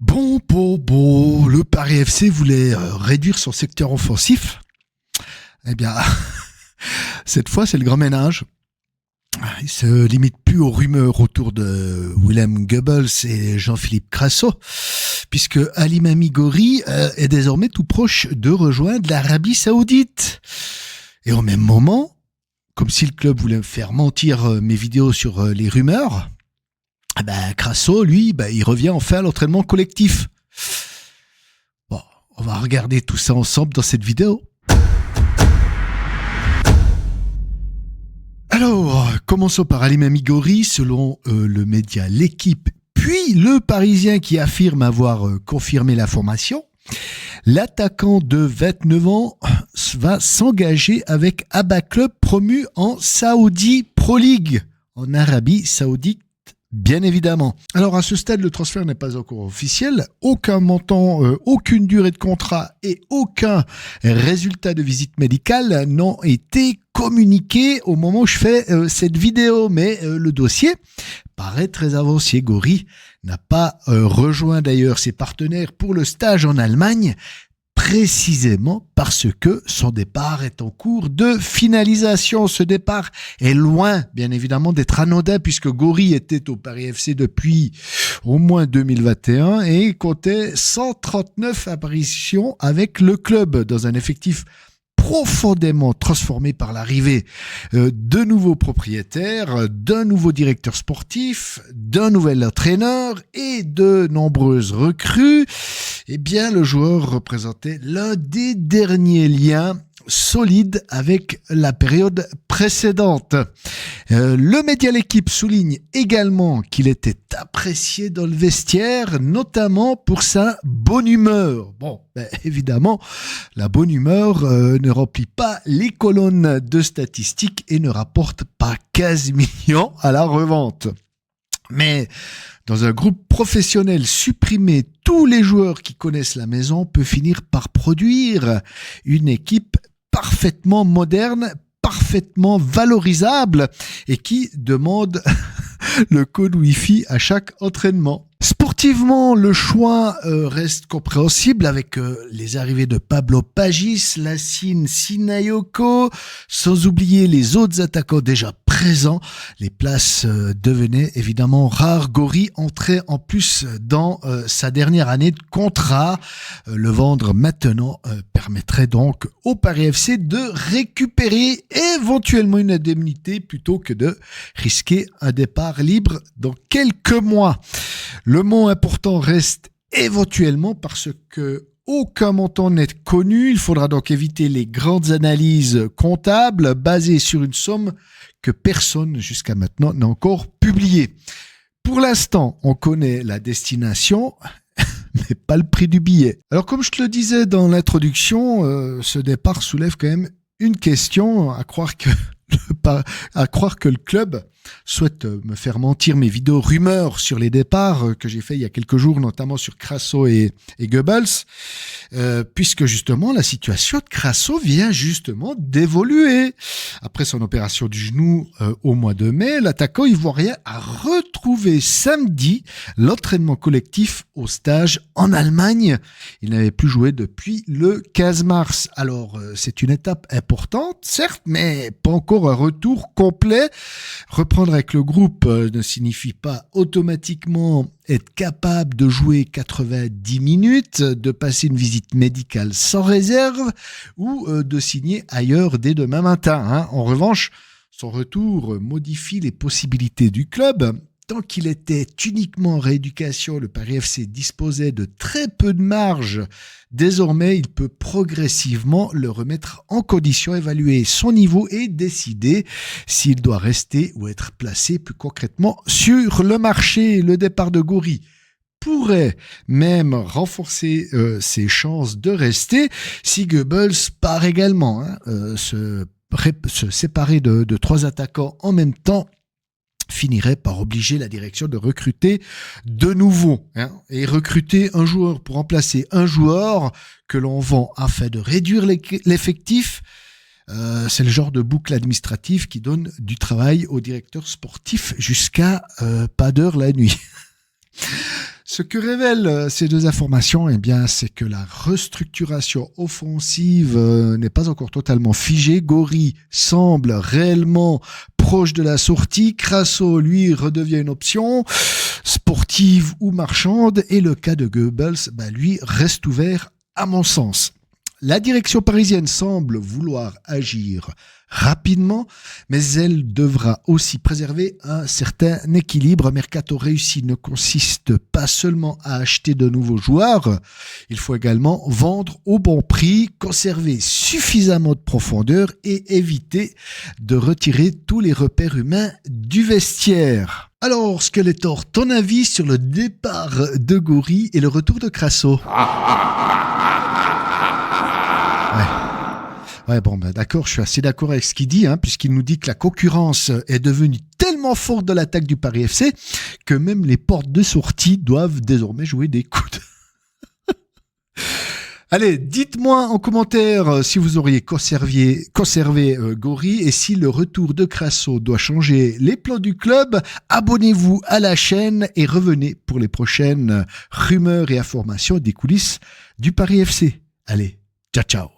Le Paris FC voulait réduire son secteur offensif. Eh bien, cette fois, c'est le grand ménage. Il se limite plus aux rumeurs autour de William Goebbels et Jean-Philippe Crasso, puisque Ali Mami Gori est désormais tout proche de rejoindre l'Arabie Saoudite. Et au même moment, comme si le club voulait me faire mentir mes vidéos sur les rumeurs, Crasso, lui, il revient enfin à l'entraînement collectif. Bon, on va regarder tout ça ensemble dans cette vidéo. Alors, commençons par Ali Mami Gori, selon le média L'Équipe, puis le Parisien qui affirme avoir confirmé l'information. L'attaquant de 29 ans va s'engager avec Abba Club promu en Saudi Pro League, en Arabie Saoudite. Bien évidemment. Alors à ce stade, le transfert n'est pas encore officiel. Aucun montant, aucune durée de contrat et aucun résultat de visite médicale n'ont été communiqués au moment où je fais cette vidéo. Mais le dossier paraît très avancé. Gori n'a pas rejoint d'ailleurs ses partenaires pour le stage en Allemagne, précisément parce que son départ est en cours de finalisation. Ce départ est loin, bien évidemment, d'être anodin, puisque Gori était au Paris FC depuis au moins 2021 et comptait 139 apparitions avec le club dans un effectif profondément transformé par l'arrivée de nouveaux propriétaires, d'un nouveau directeur sportif, d'un nouvel entraîneur et de nombreuses recrues. Eh bien, le joueur représentait l'un des derniers liens solides avec la période précédente. Le média L'Équipe souligne également qu'il était apprécié dans le vestiaire, notamment pour sa bonne humeur. Bon, évidemment, la bonne humeur ne remplit pas les colonnes de statistiques et ne rapporte pas 15 millions à la revente. Mais dans un groupe professionnel, supprimer tous les joueurs qui connaissent la maison peut finir par produire une équipe parfaitement moderne, parfaitement valorisable et qui demande le code Wi-Fi à chaque entraînement. Sportivement, le choix reste compréhensible avec les arrivées de Pablo Pagis, Lassine Sinayoko, sans oublier les autres attaquants déjà présents. Les places devenaient évidemment rares. Gori entrait en plus dans sa dernière année de contrat. Le vendre maintenant permettrait donc au Paris FC de récupérer éventuellement une indemnité plutôt que de risquer un départ libre dans quelques mois. Le mot important reste éventuellement parce que aucun montant n'est connu. Il faudra donc éviter les grandes analyses comptables basées sur une somme que personne jusqu'à maintenant n'a encore publiée. Pour l'instant, on connaît la destination, mais pas le prix du billet. Alors comme je te le disais dans l'introduction, ce départ soulève quand même une question, à croire que le club souhaite me faire mentir mes vidéos rumeurs sur les départs que j'ai fait il y a quelques jours, notamment sur Crasso et Goebbels, puisque justement la situation de Crasso vient justement d'évoluer. Après son opération du genou au mois de mai, l'attaquant ivoirien a retrouvé samedi l'entraînement collectif au stage en Allemagne. Il n'avait plus joué depuis le 15 mars. Alors c'est une étape importante, certes, mais pas encore un retour complet. Reprendre avec le groupe ne signifie pas automatiquement être capable de jouer 90 minutes, de passer une visite médicale sans réserve ou de signer ailleurs dès demain matin. En revanche, son retour modifie les possibilités du club. Tant qu'il était uniquement en rééducation, le Paris FC disposait de très peu de marge. Désormais, il peut progressivement le remettre en condition, évaluer son niveau et décider s'il doit rester ou être placé plus concrètement sur le marché. Le départ de Gori pourrait même renforcer ses chances de rester si Goebbels part également. Se séparer de trois attaquants en même temps finirait par obliger la direction de recruter de nouveau. Et recruter un joueur pour remplacer un joueur que l'on vend afin de réduire l'effectif, c'est le genre de boucle administrative qui donne du travail au directeur sportif jusqu'à pas d'heure la nuit. Ce que révèlent ces deux informations, eh bien, c'est que la restructuration offensive n'est pas encore totalement figée. Gori semble réellement proche de la sortie. Crasso, lui, redevient une option sportive ou marchande. Et le cas de Goebbels, lui, reste ouvert à mon sens. La direction parisienne semble vouloir agir rapidement, mais elle devra aussi préserver un certain équilibre. Mercato réussi ne consiste pas seulement à acheter de nouveaux joueurs, il faut également vendre au bon prix, conserver suffisamment de profondeur et éviter de retirer tous les repères humains du vestiaire. Alors, Skeletor, ton avis sur le départ de Gori et le retour de Crasso? Ouais, bon, d'accord, je suis assez d'accord avec ce qu'il dit, puisqu'il nous dit que la concurrence est devenue tellement forte de l'attaque du Paris FC que même les portes de sortie doivent désormais jouer des coudes. Allez, dites-moi en commentaire si vous auriez conservé Gori et si le retour de Crasso doit changer les plans du club. Abonnez-vous à la chaîne et revenez pour les prochaines rumeurs et informations des coulisses du Paris FC. Allez, ciao ciao.